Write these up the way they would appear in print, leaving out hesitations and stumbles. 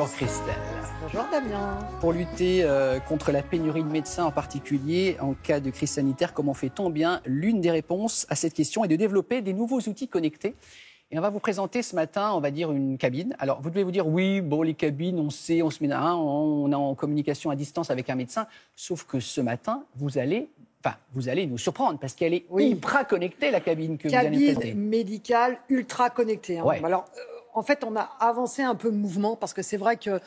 Bonjour Christelle. Bonjour Damien. Pour lutter contre la pénurie de médecins en particulier, en cas de crise sanitaire, comment fait-on? Bien, l'une des réponses à cette question est de développer des nouveaux outils connectés. Et on va vous présenter ce matin, on va dire, une cabine. Alors, vous devez vous dire, oui, bon, les cabines, on sait, on se met on est en communication à distance avec un médecin. Sauf que ce matin, vous allez nous surprendre parce qu'elle est ultra connectée, la cabine que vous allez nous présenter. Cabine médicale ultra connectée. Hein. Ouais. Alors, en fait, on a avancé un peu le mouvement parce que c'est vrai que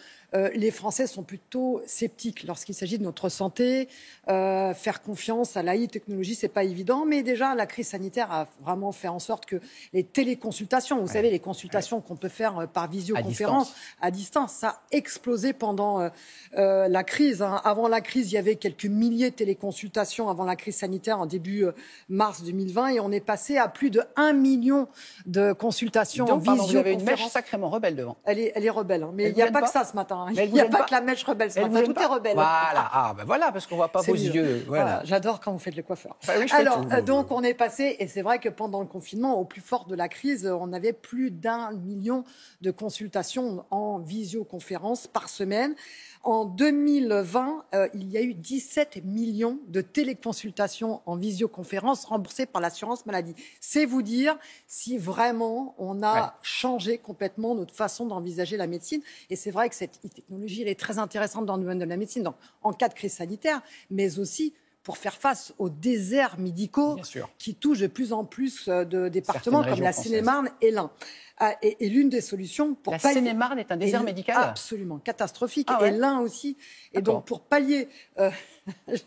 les Français sont plutôt sceptiques lorsqu'il s'agit de notre santé. Faire confiance à l'AI technologie, c'est pas évident. Mais déjà, la crise sanitaire a vraiment fait en sorte que les téléconsultations, vous savez, les consultations qu'on peut faire par visioconférence à distance, ça a explosé pendant la crise. Hein. Avant la crise, il y avait quelques milliers de téléconsultations avant la crise sanitaire en début mars 2020 et on est passé à plus de 1 million de consultations en visioconférence. Vous avez une mèche sacrément rebelle devant. Elle est rebelle, hein. Mais il n'y a pas que ça ce matin. Il n'y a pas que la mèche rebelle ce matin, tout est rebelle. Voilà, voilà, parce qu'on ne voit pas vos yeux. Voilà. J'adore quand vous faites le coiffeur. Bah oui, donc on est passé, et c'est vrai que pendant le confinement, au plus fort de la crise, on avait plus d'1 million de consultations en visioconférence par semaine. En 2020, il y a eu 17 millions de téléconsultations en visioconférence remboursées par l'assurance maladie. C'est vous dire si vraiment on a changé complètement notre façon d'envisager la médecine. Et c'est vrai que cette technologie, elle est très intéressante dans le domaine de la médecine, en cas de crise sanitaire, mais aussi pour faire face aux déserts médicaux qui touchent de plus en plus de départements comme la Seine-et-Marne et l'Ain. Et l'une des solutions pour pallier... La Seine-et-Marne est un désert médical? Absolument, catastrophique. Et l'Ain aussi. Et donc, pour pallier...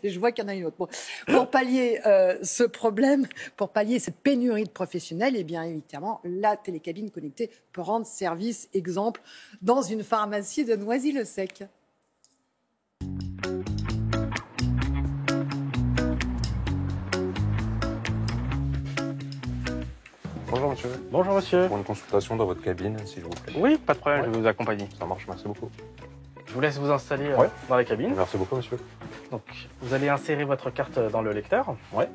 je vois qu'il y en a une autre. Bon, pour pallier ce problème, pour pallier cette pénurie de professionnels, eh bien, évidemment, la télécabine connectée peut rendre service, exemple, dans une pharmacie de Noisy-le-Sec. Bonjour monsieur. Bonjour monsieur. Pour une consultation dans votre cabine, s'il vous plaît. Oui, pas de problème, je vais vous accompagner. Ça marche, merci beaucoup. Je vous laisse vous installer dans la cabine. Merci beaucoup monsieur. Donc, vous allez insérer votre carte dans le lecteur. Ouais.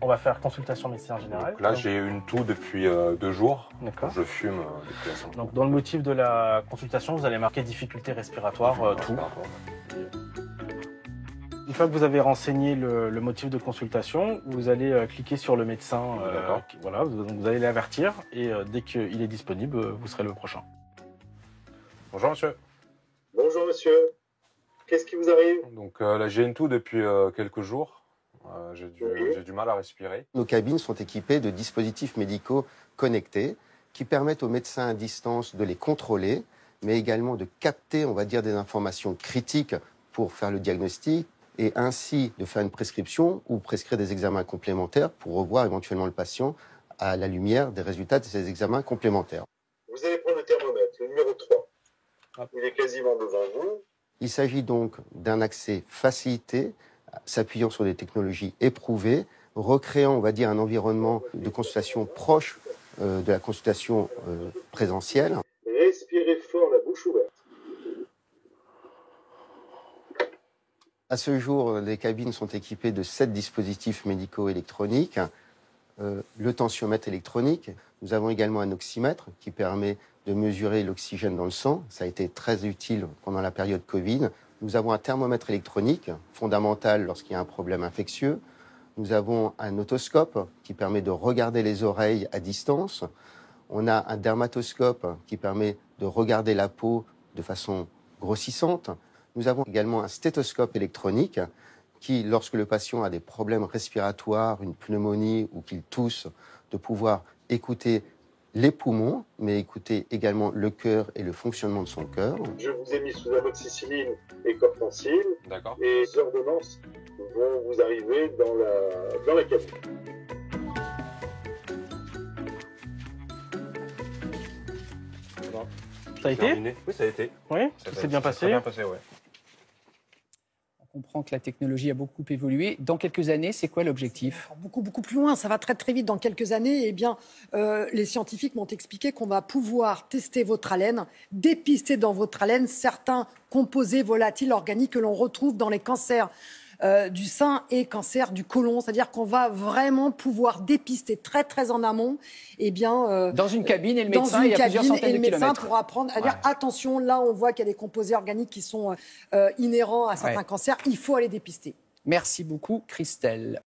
On va faire consultation médecin général. Donc là, j'ai une toux depuis 2 jours. D'accord. Je fume depuis assez longtemps. Donc, dans le motif de la consultation, vous allez marquer difficulté respiratoire, toux. Une fois que vous avez renseigné le motif de consultation, vous allez cliquer sur le médecin. Voilà, vous allez l'avertir et dès qu'il est disponible, vous serez le prochain. Bonjour monsieur. Bonjour monsieur. Qu'est-ce qui vous arrive? Donc là, j'ai une toux depuis quelques jours. J'ai du mal à respirer. Nos cabines sont équipées de dispositifs médicaux connectés qui permettent aux médecins à distance de les contrôler, mais également de capter, on va dire, des informations critiques pour faire le diagnostic, et ainsi de faire une prescription ou prescrire des examens complémentaires pour revoir éventuellement le patient à la lumière des résultats de ces examens complémentaires. Vous allez prendre le thermomètre, le numéro 3. Il est quasiment devant vous. Il s'agit donc d'un accès facilité, s'appuyant sur des technologies éprouvées, recréant, on va dire, un environnement de consultation proche de la consultation présentielle. Respirez fort, la bouche ouverte. À ce jour, les cabines sont équipées de 7 dispositifs médicaux électroniques, le tensiomètre électronique. Nous avons également un oxymètre qui permet de mesurer l'oxygène dans le sang. Ça a été très utile pendant la période Covid. Nous avons un thermomètre électronique, fondamental lorsqu'il y a un problème infectieux. Nous avons un otoscope qui permet de regarder les oreilles à distance. On a un dermatoscope qui permet de regarder la peau de façon grossissante. Nous avons également un stéthoscope électronique qui, lorsque le patient a des problèmes respiratoires, une pneumonie ou qu'il tousse, de pouvoir écouter les poumons, mais écouter également le cœur et le fonctionnement de son cœur. Je vous ai mis sous amoxicilline et cortensile. D'accord. Et les ordonnances vont vous arriver dans la cabine. Ça a été? Terminé. Oui, ça a été. Oui, tout s'est bien passé. Très bien passé, ouais. On comprend que la technologie a beaucoup évolué. Dans quelques années, c'est quoi l'objectif? Beaucoup plus loin, ça va très très vite. Dans quelques années, eh bien, les scientifiques m'ont expliqué qu'on va pouvoir tester votre haleine, dépister dans votre haleine certains composés volatiles organiques que l'on retrouve dans les cancers du sein et cancer du côlon. C'est-à-dire qu'on va vraiment pouvoir dépister très, très en amont. Dans une cabine, et le médecin, il y a plusieurs centaines de kilomètres. Le médecin pourra apprendre à dire attention, là, on voit qu'il y a des composés organiques qui sont inhérents à certains cancers. Il faut aller dépister. Merci beaucoup, Christelle.